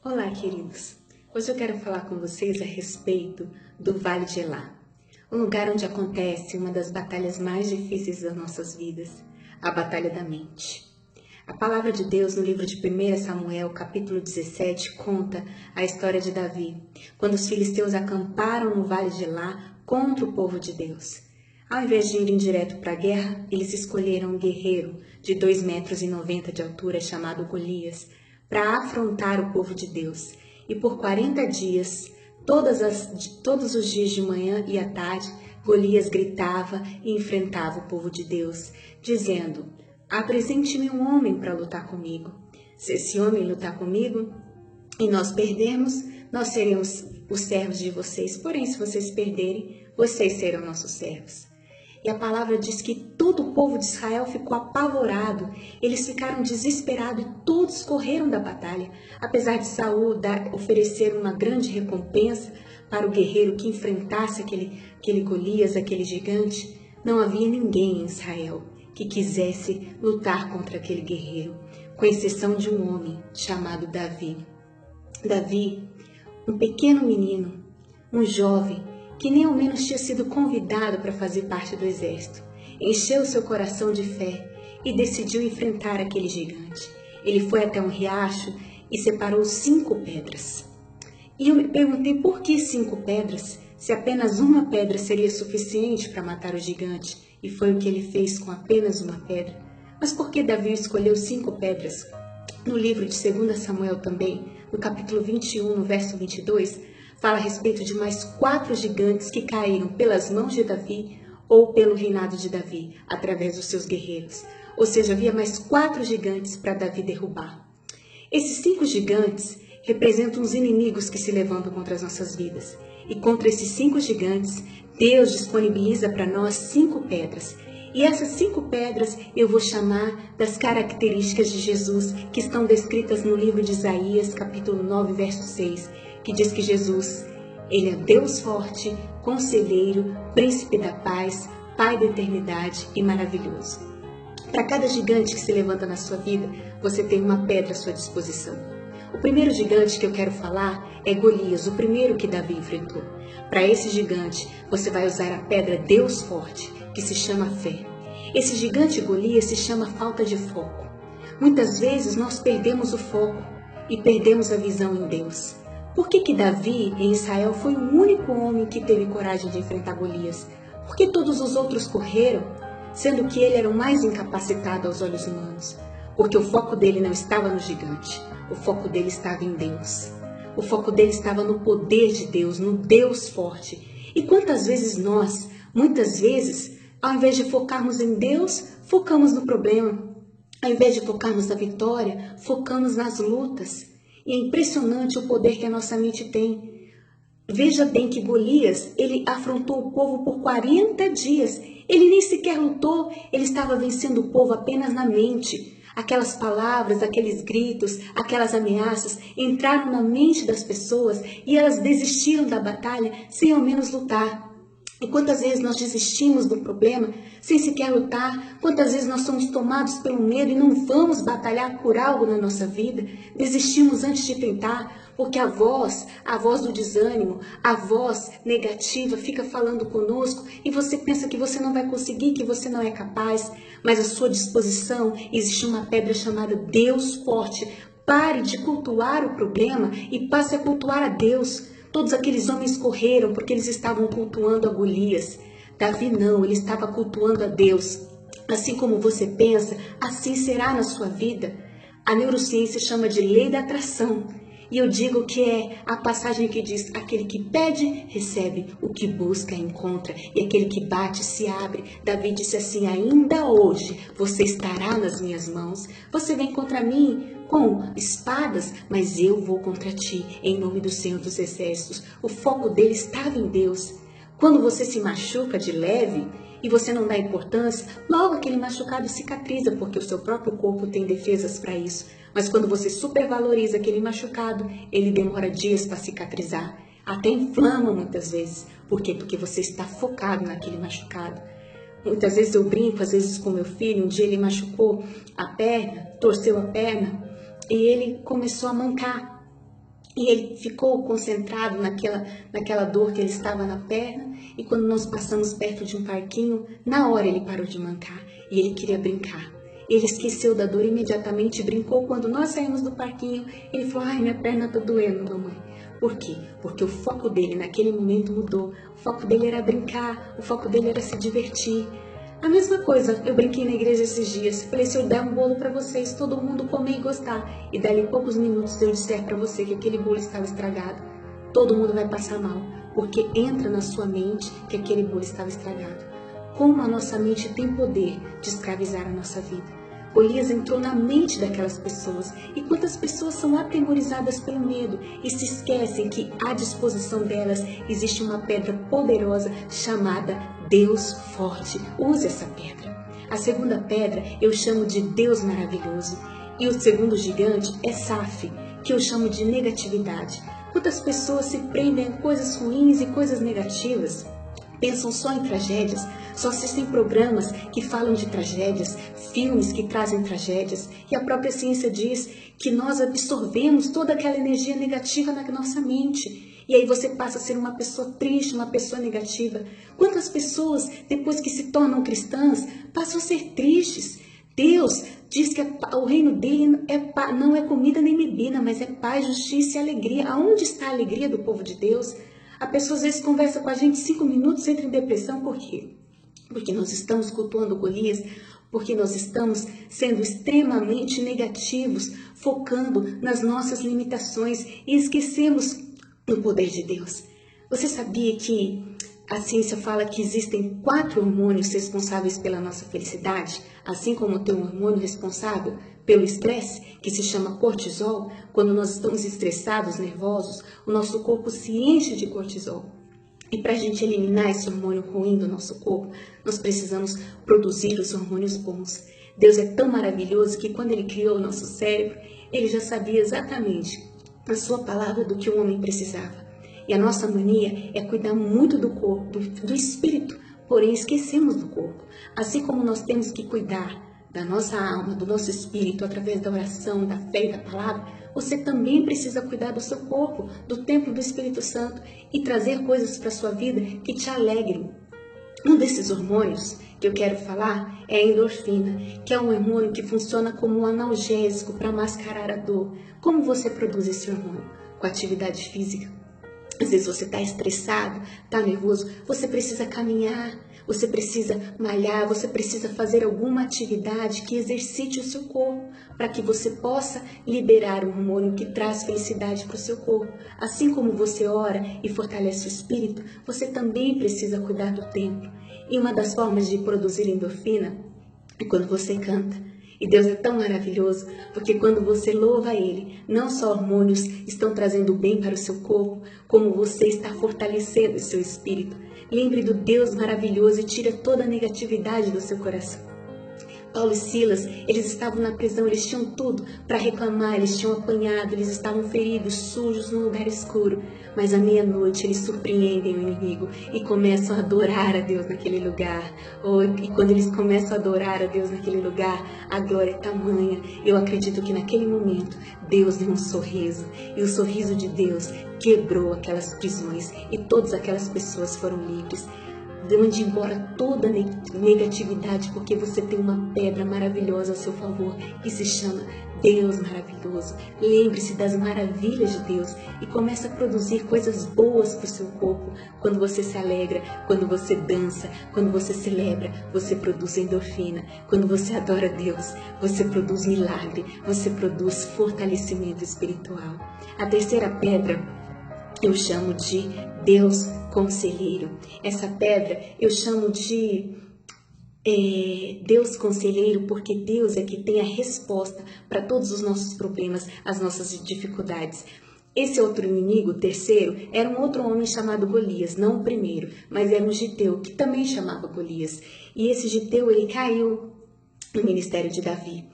Olá, queridos! Hoje eu quero falar com vocês a respeito do Vale de Elá, um lugar onde acontece uma das batalhas mais difíceis das nossas vidas, a batalha da mente. A palavra de Deus no livro de 1 Samuel, capítulo 17, conta a história de Davi, quando os filisteus acamparam no Vale de Elá contra o povo de Deus. Ao invés de irem direto para a guerra, eles escolheram um guerreiro de 2,90 metros de altura chamado Golias, para afrontar o povo de Deus. E por 40 dias, todos os dias de manhã e à tarde, Golias gritava e enfrentava o povo de Deus, dizendo: apresente-me um homem para lutar comigo. Se esse homem lutar comigo e nós perdermos, nós seremos os servos de vocês. Porém, se vocês perderem, vocês serão nossos servos. E a palavra diz que todo o povo de Israel ficou apavorado. Eles ficaram desesperados e todos correram da batalha. Apesar de Saul oferecer uma grande recompensa para o guerreiro que enfrentasse aquele Golias, aquele gigante, não havia ninguém em Israel que quisesse lutar contra aquele guerreiro, com exceção de um homem chamado Davi. Davi, um pequeno menino, um jovem, que nem ao menos tinha sido convidado para fazer parte do exército, encheu seu coração de fé e decidiu enfrentar aquele gigante. Ele foi até um riacho e separou 5 pedras. E eu me perguntei por que 5 pedras, se apenas uma pedra seria suficiente para matar o gigante, e foi o que ele fez com apenas uma pedra. Mas por que Davi escolheu 5 pedras? No livro de 2 Samuel também, no capítulo 21, no verso 22, fala a respeito de mais 4 gigantes que caíram pelas mãos de Davi ou pelo reinado de Davi, através dos seus guerreiros. Ou seja, havia mais 4 gigantes para Davi derrubar. Esses 5 gigantes representam os inimigos que se levantam contra as nossas vidas. E contra esses 5 gigantes, Deus disponibiliza para nós 5 pedras. E essas 5 pedras eu vou chamar das características de Jesus, que estão descritas no livro de Isaías, capítulo 9, verso 6, que diz que Jesus, ele é Deus forte, conselheiro, príncipe da paz, pai da eternidade e maravilhoso. Para cada gigante que se levanta na sua vida, você tem uma pedra à sua disposição. O primeiro gigante que eu quero falar é Golias, o primeiro que Davi enfrentou. Para esse gigante, você vai usar a pedra Deus forte, que se chama fé. Esse gigante Golias se chama falta de foco. Muitas vezes nós perdemos o foco e perdemos a visão em Deus. Por que Davi, em Israel, foi o único homem que teve coragem de enfrentar Golias? Por que todos os outros correram, sendo que ele era o mais incapacitado aos olhos humanos? Porque o foco dele não estava no gigante, o foco dele estava em Deus. O foco dele estava no poder de Deus, no Deus forte. E quantas vezes nós, muitas vezes, ao invés de focarmos em Deus, focamos no problema. Ao invés de focarmos na vitória, focamos nas lutas. E é impressionante o poder que a nossa mente tem. Veja bem que Golias, ele afrontou o povo por 40 dias. Ele nem sequer lutou, ele estava vencendo o povo apenas na mente. Aquelas palavras, aqueles gritos, aquelas ameaças entraram na mente das pessoas e elas desistiram da batalha sem ao menos lutar. E quantas vezes nós desistimos do problema sem sequer lutar? Quantas vezes nós somos tomados pelo medo e não vamos batalhar por algo na nossa vida? Desistimos antes de tentar, porque a voz do desânimo, a voz negativa fica falando conosco e você pensa que você não vai conseguir, que você não é capaz. Mas à sua disposição existe uma pedra chamada Deus forte. Pare de cultuar o problema e passe a cultuar a Deus. Todos aqueles homens correram porque eles estavam cultuando a Golias. Davi não, ele estava cultuando a Deus. Assim como você pensa, assim será na sua vida. A neurociência chama de lei da atração. E eu digo que é a passagem que diz: aquele que pede, recebe, o que busca, encontra, e aquele que bate, se abre. Davi disse assim: ainda hoje você estará nas minhas mãos. Você vem contra mim com espadas, mas eu vou contra ti, em nome do Senhor dos Exércitos. O foco dele estava em Deus. Quando você se machuca de leve e você não dá importância, logo aquele machucado cicatriza, porque o seu próprio corpo tem defesas para isso. Mas quando você supervaloriza aquele machucado, ele demora dias para cicatrizar. Até inflama muitas vezes. Por quê? Porque você está focado naquele machucado. Muitas vezes eu brinco, às vezes com meu filho, um dia ele machucou a perna, torceu a perna, e ele começou a mancar. E ele ficou concentrado naquela dor que ele estava na perna. E quando nós passamos perto de um parquinho, na hora ele parou de mancar e ele queria brincar. Ele esqueceu da dor imediatamente e brincou. Quando nós saímos do parquinho, ele falou: ai, minha perna tá doendo, mamãe. Por quê? Porque o foco dele naquele momento mudou. O foco dele era brincar, o foco dele era se divertir. A mesma coisa, eu brinquei na igreja esses dias. Falei: se eu der um bolo para vocês, todo mundo comer e gostar, e dali poucos minutos eu disser para você que aquele bolo estava estragado, todo mundo vai passar mal, porque entra na sua mente que aquele bolo estava estragado. Como a nossa mente tem poder de escravizar a nossa vida. Golias entrou na mente daquelas pessoas. E quantas pessoas são atemorizadas pelo medo e se esquecem que à disposição delas existe uma pedra poderosa chamada Deus forte. Use essa pedra. A segunda pedra eu chamo de Deus maravilhoso. E o segundo gigante é Saf, que eu chamo de negatividade. Quantas pessoas se prendem a coisas ruins e coisas negativas? Pensam só em tragédias, só assistem programas que falam de tragédias, filmes que trazem tragédias, e a própria ciência diz que nós absorvemos toda aquela energia negativa na nossa mente. E aí você passa a ser uma pessoa triste, uma pessoa negativa. Quantas pessoas, depois que se tornam cristãs, passam a ser tristes? Deus diz que o reino dele não é comida nem bebida, mas é paz, justiça e alegria. Aonde está a alegria do povo de Deus? A pessoa às vezes conversa com a gente 5 minutos, entra em depressão. Por quê? Porque nós estamos cultuando Golias, porque nós estamos sendo extremamente negativos, focando nas nossas limitações e esquecemos do poder de Deus. Você sabia que a ciência fala que existem 4 hormônios responsáveis pela nossa felicidade, assim como tem um hormônio responsável pelo estresse, que se chama cortisol? Quando nós estamos estressados, nervosos, o nosso corpo se enche de cortisol. E para a gente eliminar esse hormônio ruim do nosso corpo, nós precisamos produzir os hormônios bons. Deus é tão maravilhoso que quando Ele criou o nosso cérebro, Ele já sabia exatamente a sua palavra do que o homem precisava. E a nossa mania é cuidar muito do corpo, do espírito, porém esquecemos do corpo. Assim como nós temos que cuidar da nossa alma, do nosso espírito, através da oração, da fé e da palavra, você também precisa cuidar do seu corpo, do templo do Espírito Santo e trazer coisas para a sua vida que te alegrem. Um desses hormônios que eu quero falar é a endorfina, que é um hormônio que funciona como um analgésico para mascarar a dor. Como você produz esse hormônio? Com atividade física. Às vezes você está estressado, está nervoso, você precisa caminhar, você precisa malhar, você precisa fazer alguma atividade que exercite o seu corpo, para que você possa liberar o hormônio que traz felicidade para o seu corpo. Assim como você ora e fortalece o espírito, você também precisa cuidar do templo. E uma das formas de produzir endorfina é quando você canta. E Deus é tão maravilhoso, porque quando você louva Ele, não só hormônios estão trazendo bem para o seu corpo, como você está fortalecendo o seu espírito. Lembre do Deus maravilhoso e tira toda a negatividade do seu coração. Paulo e Silas, eles estavam na prisão, eles tinham tudo para reclamar, eles tinham apanhado, eles estavam feridos, sujos num lugar escuro. Mas à meia-noite eles surpreendem o inimigo e começam a adorar a Deus naquele lugar. E quando eles começam a adorar a Deus naquele lugar, a glória é tamanha. Eu acredito que naquele momento Deus deu um sorriso. E o sorriso de Deus quebrou aquelas prisões e todas aquelas pessoas foram livres. Mande embora toda a negatividade, porque você tem uma pedra maravilhosa a seu favor, que se chama Deus maravilhoso. Lembre-se das maravilhas de Deus e comece a produzir coisas boas para o seu corpo. Quando você se alegra, quando você dança, quando você celebra, você produz endorfina. Quando você adora Deus, você produz milagre, você produz fortalecimento espiritual. A terceira pedra eu chamo de Deus Conselheiro. Essa pedra eu chamo de Deus Conselheiro, porque Deus é que tem a resposta para todos os nossos problemas, as nossas dificuldades. Esse outro inimigo, o terceiro, era um outro homem chamado Golias, não o primeiro, mas era um giteu que também chamava Golias. E esse giteu, ele caiu no ministério de Davi.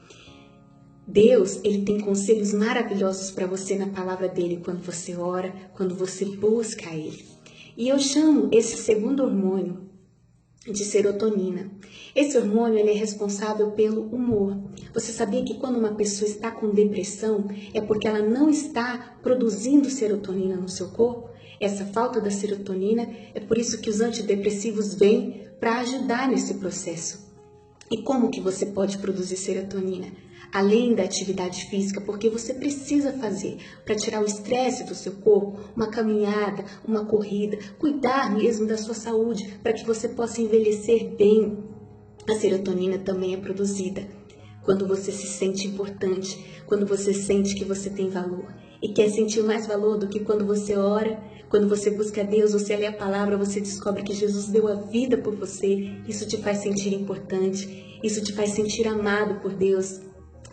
Deus, ele tem conselhos maravilhosos para você na palavra dele, quando você ora, quando você busca ele. E eu chamo esse segundo hormônio de serotonina. Esse hormônio ele é responsável pelo humor. Você sabia que quando uma pessoa está com depressão é porque ela não está produzindo serotonina no seu corpo? Essa falta da serotonina é por isso que os antidepressivos vêm para ajudar nesse processo. E como que você pode produzir serotonina? Além da atividade física, porque você precisa fazer para tirar o estresse do seu corpo, uma caminhada, uma corrida, cuidar mesmo da sua saúde, para que você possa envelhecer bem. A serotonina também é produzida quando você se sente importante, quando você sente que você tem valor. E quer sentir mais valor do que quando você ora, quando você busca Deus, você lê a palavra, você descobre que Jesus deu a vida por você. Isso te faz sentir importante, isso te faz sentir amado por Deus.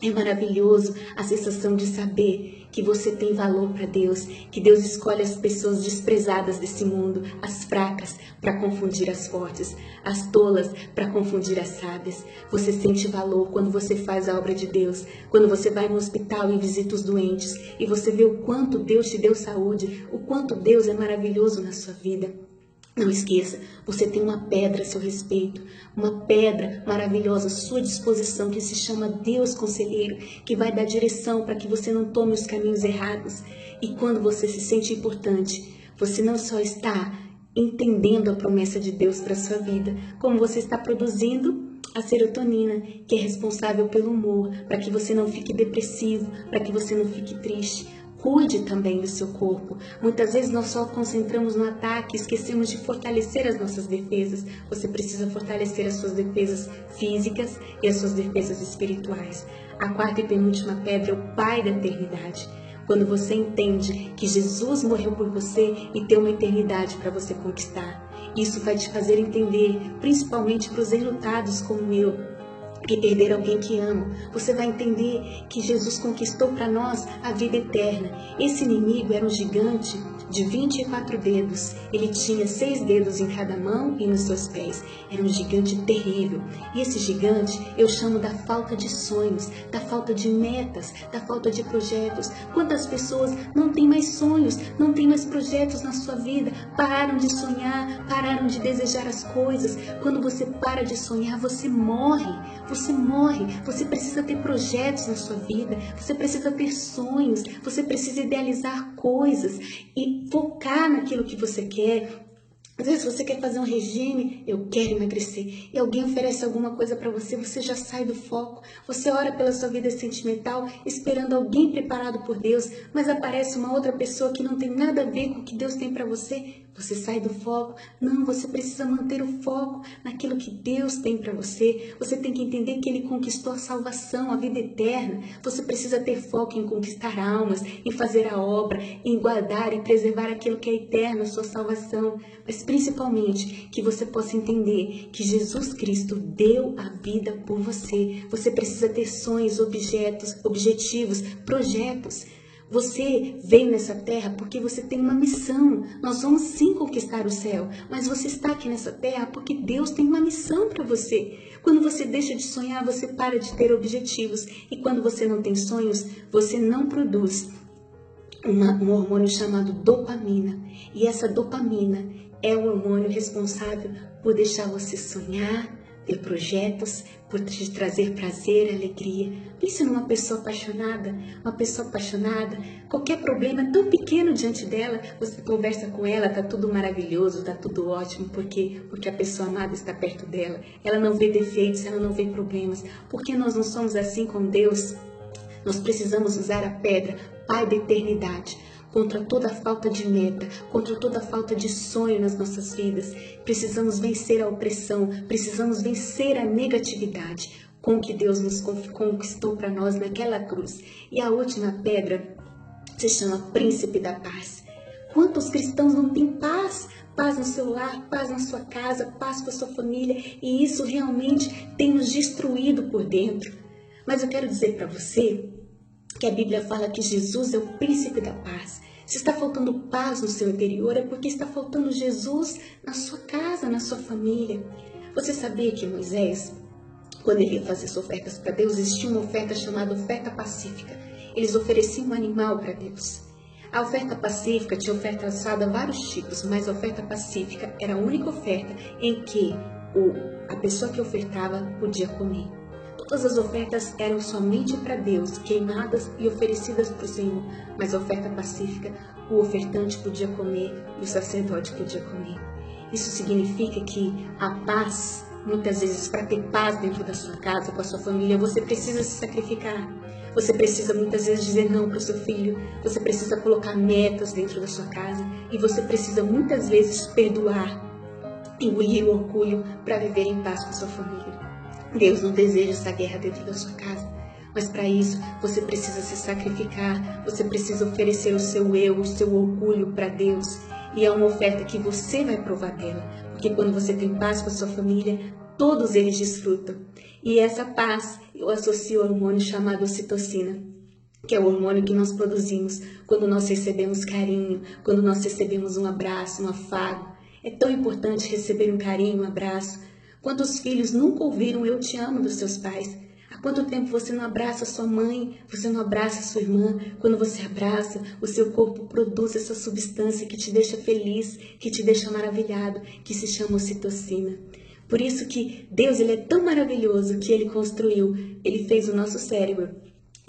É maravilhoso a sensação de saber que você tem valor para Deus, que Deus escolhe as pessoas desprezadas desse mundo, as fracas para confundir as fortes, as tolas para confundir as sábias. Você sente valor quando você faz a obra de Deus, quando você vai no hospital e visita os doentes e você vê o quanto Deus te deu saúde, o quanto Deus é maravilhoso na sua vida. Não esqueça, você tem uma pedra a seu respeito, uma pedra maravilhosa à sua disposição que se chama Deus Conselheiro, que vai dar direção para que você não tome os caminhos errados. E quando você se sente importante, você não só está entendendo a promessa de Deus para a sua vida, como você está produzindo a serotonina, que é responsável pelo humor, para que você não fique depressivo, para que você não fique triste. Cuide também do seu corpo. Muitas vezes nós só concentramos no ataque e esquecemos de fortalecer as nossas defesas. Você precisa fortalecer as suas defesas físicas e as suas defesas espirituais. A quarta e penúltima pedra é o Pai da eternidade. Quando você entende que Jesus morreu por você e tem uma eternidade para você conquistar. Isso vai te fazer entender, principalmente para os enlutados como eu, que perder alguém que ama. Você vai entender que Jesus conquistou para nós a vida eterna. Esse inimigo era um gigante de 24 dedos. Ele tinha 6 dedos em cada mão e nos seus pés. Era um gigante terrível. E esse gigante eu chamo da falta de sonhos, da falta de metas, da falta de projetos. Quantas pessoas não têm mais sonhos, não têm mais projetos na sua vida? Pararam de sonhar, pararam de desejar as coisas. Quando você para de sonhar, você morre. Você morre, você precisa ter projetos na sua vida, você precisa ter sonhos, você precisa idealizar coisas e focar naquilo que você quer. Às vezes você quer fazer um regime, eu quero emagrecer, e alguém oferece alguma coisa para você, você já sai do foco, você ora pela sua vida sentimental, esperando alguém preparado por Deus, mas aparece uma outra pessoa que não tem nada a ver com o que Deus tem para você, você sai do foco. Não, você precisa manter o foco naquilo que Deus tem para você. Você tem que entender que Ele conquistou a salvação, a vida eterna. Você precisa ter foco em conquistar almas, em fazer a obra, em guardar e preservar aquilo que é eterno, a sua salvação. Mas principalmente que você possa entender que Jesus Cristo deu a vida por você. Você precisa ter sonhos, objetivos, projetos. Você veio nessa terra porque você tem uma missão. Nós vamos sim conquistar o céu, mas você está aqui nessa terra porque Deus tem uma missão para você. Quando você deixa de sonhar, você para de ter objetivos. E quando você não tem sonhos, você não produz um hormônio chamado dopamina. E essa dopamina é o hormônio responsável por deixar você sonhar, ter projetos, por te trazer prazer, alegria. Pense numa pessoa apaixonada, qualquer problema é tão pequeno diante dela, você conversa com ela, tá tudo maravilhoso, tá tudo ótimo, porque a pessoa amada está perto dela. Ela não vê defeitos, ela não vê problemas. Por que nós não somos assim com Deus? Nós precisamos usar a pedra, Pai da eternidade, contra toda a falta de meta, contra toda a falta de sonho nas nossas vidas. Precisamos vencer a opressão, precisamos vencer a negatividade com que Deus nos conquistou para nós naquela cruz. E a última pedra se chama Príncipe da Paz. Quantos cristãos não têm paz? Paz no seu lar, paz na sua casa, paz com a sua família, e isso realmente tem nos destruído por dentro. Mas eu quero dizer para você que a Bíblia fala que Jesus é o príncipe da paz. Se está faltando paz no seu interior, é porque está faltando Jesus na sua casa, na sua família. Você sabia que Moisés, quando ele ia fazer suas ofertas para Deus, existia uma oferta chamada oferta pacífica. Eles ofereciam um animal para Deus. A oferta pacífica tinha oferta assada vários tipos, mas a oferta pacífica era a única oferta em que a pessoa que ofertava podia comer. Todas as ofertas eram somente para Deus, queimadas e oferecidas para o Senhor, mas a oferta pacífica, o ofertante podia comer e o sacerdote podia comer. Isso significa que a paz, muitas vezes, para ter paz dentro da sua casa, com a sua família, você precisa se sacrificar. Você precisa muitas vezes dizer não para o seu filho, você precisa colocar metas dentro da sua casa e você precisa muitas vezes perdoar, engolir o orgulho para viver em paz com a sua família. Deus não deseja essa guerra dentro da sua casa, mas para isso você precisa se sacrificar, você precisa oferecer o seu eu, o seu orgulho para Deus. E é uma oferta que você vai provar dela, porque quando você tem paz com a sua família, todos eles desfrutam. E essa paz eu associo ao hormônio chamado ocitocina, que é o hormônio que nós produzimos quando nós recebemos carinho, quando nós recebemos um abraço, um afago. É tão importante receber um carinho, um abraço. Quantos filhos nunca ouviram eu te amo dos seus pais? Há quanto tempo você não abraça sua mãe, você não abraça sua irmã? Quando você abraça, o seu corpo produz essa substância que te deixa feliz, que te deixa maravilhado, que se chama ocitocina. Por isso que Deus ele é tão maravilhoso que Ele construiu, Ele fez o nosso cérebro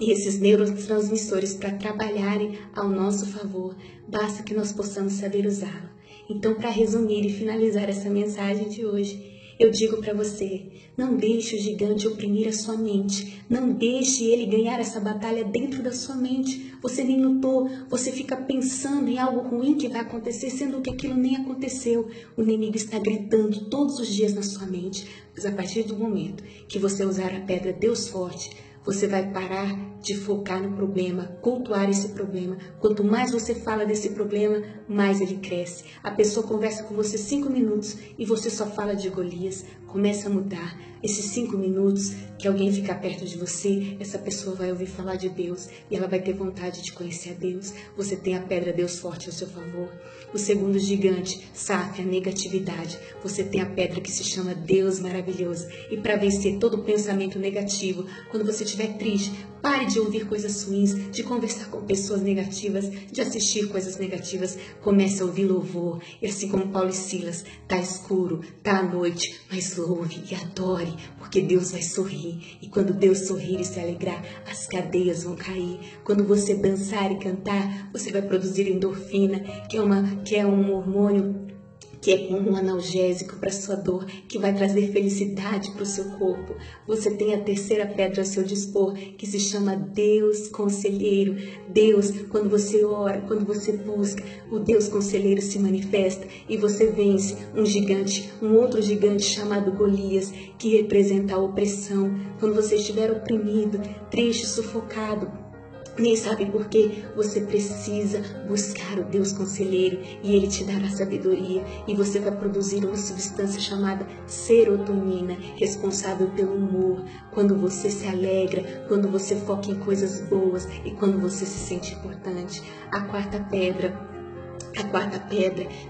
e esses neurotransmissores para trabalharem ao nosso favor. Basta que nós possamos saber usá-lo. Então, para resumir e finalizar essa mensagem de hoje, eu digo para você, não deixe o gigante oprimir a sua mente. Não deixe ele ganhar essa batalha dentro da sua mente. Você nem lutou, você fica pensando em algo ruim que vai acontecer, sendo que aquilo nem aconteceu. O inimigo está gritando todos os dias na sua mente. Mas a partir do momento que você usar a pedra Deus Forte, você vai parar de focar no problema, cultuar esse problema. Quanto mais você fala desse problema, mais ele cresce. A pessoa conversa com você 5 minutos e você só fala de Golias. Começa a mudar. Esses 5 minutos que alguém ficar perto de você, essa pessoa vai ouvir falar de Deus e ela vai ter vontade de conhecer a Deus. Você tem a pedra Deus Forte ao seu favor. O segundo gigante, Saf, a negatividade. Você tem a pedra que se chama Deus Maravilhoso. E para vencer todo pensamento negativo, quando você estiver triste, pare de ouvir coisas ruins, de conversar com pessoas negativas, de assistir coisas negativas. Comece a ouvir louvor. E assim como Paulo e Silas, tá escuro, tá à noite, mas louve e adore, porque Deus vai sorrir. E quando Deus sorrir e se alegrar, as cadeias vão cair. Quando você dançar e cantar, você vai produzir endorfina, que é um hormônio que é como um analgésico para sua dor, que vai trazer felicidade para o seu corpo. Você tem a terceira pedra a seu dispor, que se chama Deus Conselheiro. Deus, quando você ora, quando você busca, o Deus Conselheiro se manifesta e você vence um gigante, um outro gigante chamado Golias, que representa a opressão. Quando você estiver oprimido, triste, sufocado, nem sabe por quê, você precisa buscar o Deus Conselheiro e Ele te dará sabedoria e você vai produzir uma substância chamada serotonina, responsável pelo humor, quando você se alegra, quando você foca em coisas boas e quando você se sente importante. A quarta pedra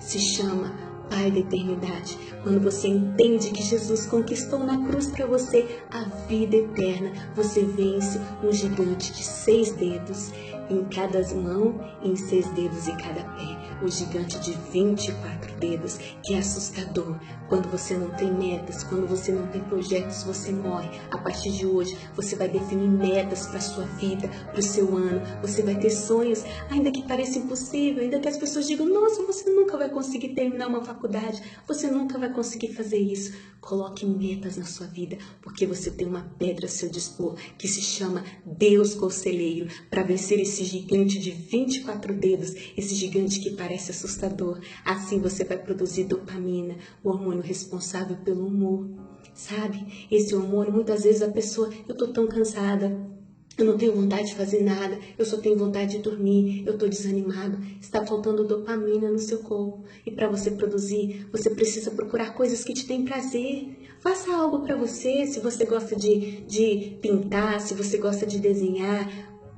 se chama Pai da eternidade. Quando você entende que Jesus conquistou na cruz para você a vida eterna, você vence um gigante de 6 dedos em cada mão e em 6 dedos em cada pé. O gigante de 24 dedos, que é assustador. Quando você não tem metas, quando você não tem projetos, você morre. A partir de hoje, você vai definir metas para a sua vida, para o seu ano. Você vai ter sonhos, ainda que pareça impossível, ainda que as pessoas digam, nossa, você nunca vai conseguir terminar uma faculdade, você nunca vai conseguir fazer isso. Coloque metas na sua vida, porque você tem uma pedra a seu dispor, que se chama Deus Conselheiro, para vencer esse gigante de 24 dedos, esse gigante que parece assustador. Assim você vai produzir dopamina, o hormônio responsável pelo humor. Sabe? Esse hormônio, muitas vezes a pessoa, eu tô tão cansada, eu não tenho vontade de fazer nada, eu só tenho vontade de dormir, eu estou desanimado. Está faltando dopamina no seu corpo. E para você produzir, você precisa procurar coisas que te deem prazer. Faça algo para você, se você gosta de pintar, se você gosta de desenhar.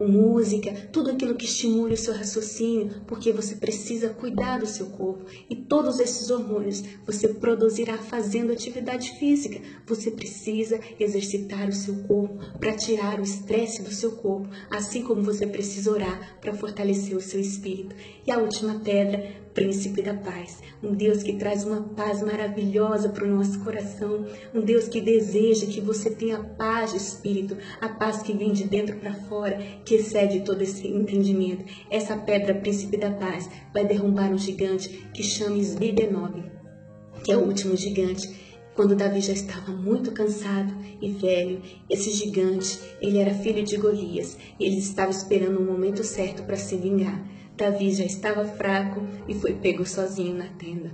música, tudo aquilo que estimule o seu raciocínio, porque você precisa cuidar do seu corpo. E todos esses hormônios você produzirá fazendo atividade física. Você precisa exercitar o seu corpo para tirar o estresse do seu corpo, assim como você precisa orar para fortalecer o seu espírito. E a última pedra, Príncipe da Paz, um Deus que traz uma paz maravilhosa para o nosso coração, um Deus que deseja que você tenha paz de espírito, a paz que vem de dentro para fora, que excede todo esse entendimento. Essa pedra, Príncipe da Paz, vai derrubar um gigante que chama Esbibenob, que é o último gigante. Quando Davi já estava muito cansado e velho, esse gigante, ele era filho de Golias e ele estava esperando o momento certo para se vingar. Davi já estava fraco e foi pego sozinho na tenda.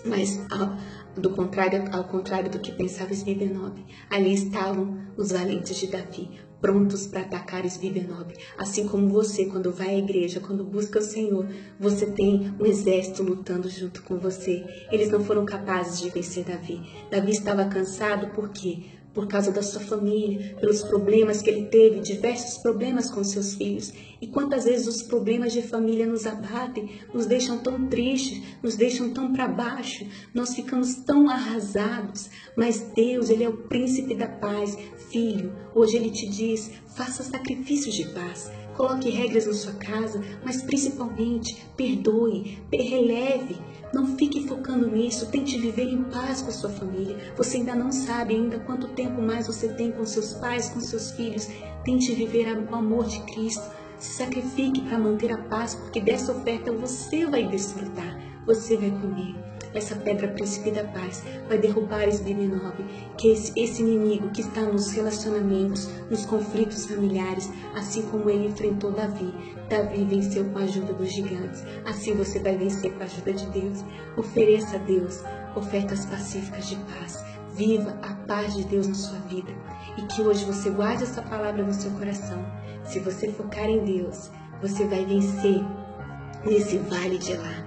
Mas ao contrário do que pensava Esbibenob, ali estavam os valentes de Davi, prontos para atacar Esbibenob. Assim como você, quando vai à igreja, quando busca o Senhor, você tem um exército lutando junto com você. Eles não foram capazes de vencer Davi. Davi estava cansado por quê? Por causa da sua família, pelos problemas que ele teve, diversos problemas com seus filhos. E quantas vezes os problemas de família nos abatem, nos deixam tão tristes, nos deixam tão para baixo, nós ficamos tão arrasados. Mas Deus, Ele é o príncipe da paz. Filho, hoje Ele te diz, faça sacrifícios de paz. Coloque regras na sua casa, mas principalmente perdoe, releve. Não fique focando nisso, tente viver em paz com a sua família. Você ainda não sabe ainda quanto tempo mais você tem com seus pais, com seus filhos. Tente viver o amor de Cristo. Se sacrifique para manter a paz, porque dessa oferta você vai desfrutar, você vai comer. Essa pedra, Príncipe da Paz, vai derrubar Esbibenob, que é esse inimigo que está nos relacionamentos, nos conflitos familiares, assim como ele enfrentou Davi. Davi venceu com a ajuda dos gigantes, assim você vai vencer com a ajuda de Deus. Ofereça a Deus ofertas pacíficas de paz. Viva a paz de Deus na sua vida e que hoje você guarde essa palavra no seu coração. Se você focar em Deus, você vai vencer nesse vale de Elá.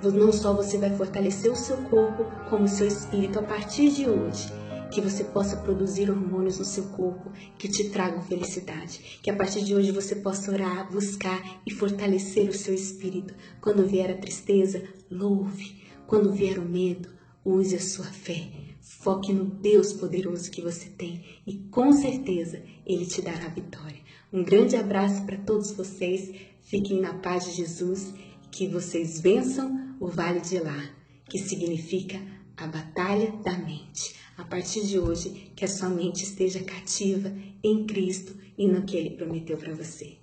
Não só você vai fortalecer o seu corpo, como o seu espírito a partir de hoje. Que você possa produzir hormônios no seu corpo que te tragam felicidade. Que a partir de hoje você possa orar, buscar e fortalecer o seu espírito. Quando vier a tristeza, louve. Quando vier o medo, use a sua fé. Foque no Deus poderoso que você tem e com certeza Ele te dará a vitória. Um grande abraço para todos vocês. Fiquem na paz de Jesus. Que vocês vençam o Vale de Elá, que significa a batalha da mente. A partir de hoje, que a sua mente esteja cativa em Cristo e no que Ele prometeu para você.